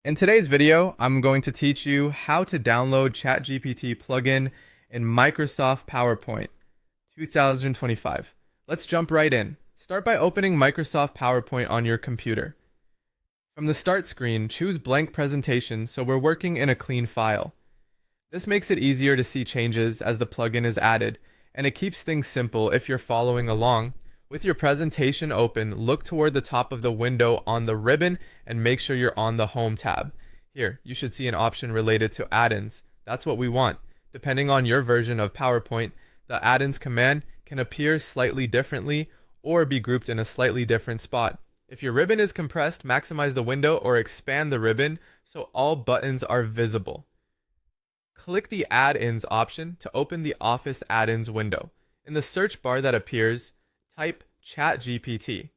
In today's video, I'm going to teach you how to download Chatgpt plugin in Microsoft PowerPoint 2025. Let's jump right in. Start by opening Microsoft PowerPoint on your computer. From the Start screen, choose Blank Presentation so we're working in a clean file. This makes it easier to see changes as the plugin is added, and it keeps things simple if you're following along. With your presentation open, look toward the top of the window on the ribbon and make sure you're on the Home tab. Here, you should see an option related to add-ins. That's what we want. Depending on your version of PowerPoint, the add-ins command can appear slightly differently or be grouped in a slightly different spot. If your ribbon is compressed, maximize the window or expand the ribbon so all buttons are visible. Click the Add-ins option to open the Office Add-ins window. In the search bar that appears, type Chatgpt.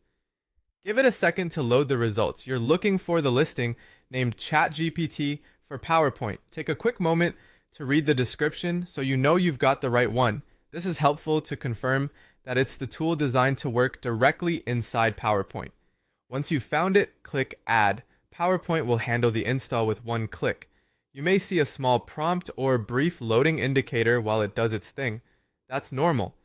Give it a second to load the results. You're looking for the listing named Chatgpt for PowerPoint. Take a quick moment to read the description so you know you've got the right one. This is helpful to confirm that it's the tool designed to work directly inside PowerPoint. Once you've found it, click Add. PowerPoint will handle the install with one click. You may see a small prompt or brief loading indicator while it does its thing. That's normal.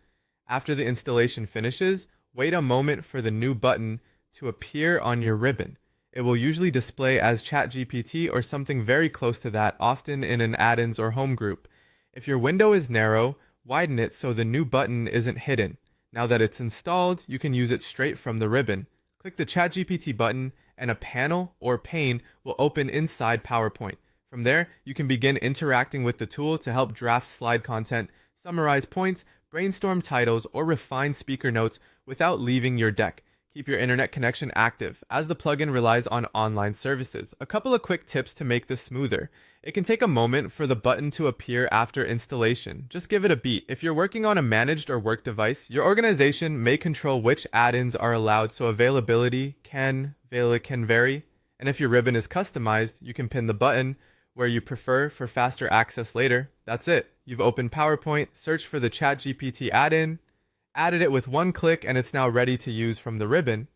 After the installation finishes, wait a moment for the new button to appear on your ribbon. It will usually display as ChatGPT or something very close to that, often in an add-ins or home group. If your window is narrow, widen it so the new button isn't hidden. Now that it's installed, you can use it straight from the ribbon. Click the ChatGPT button and a panel or pane will open inside PowerPoint. From there, you can begin interacting with the tool to help draft slide content, summarize points, brainstorm titles, or refine speaker notes without leaving your deck. Keep your internet connection active, as the plugin relies on online services. A couple of quick tips to make this smoother. It can take a moment for the button to appear after installation. Just give it a beat. If you're working on a managed or work device, your organization may control which add-ins are allowed, so availability can vary. And if your ribbon is customized, you can pin the button where you prefer for faster access later. That's it. You've opened PowerPoint, searched for the ChatGPT add-in, added it with one click, and it's now ready to use from the ribbon.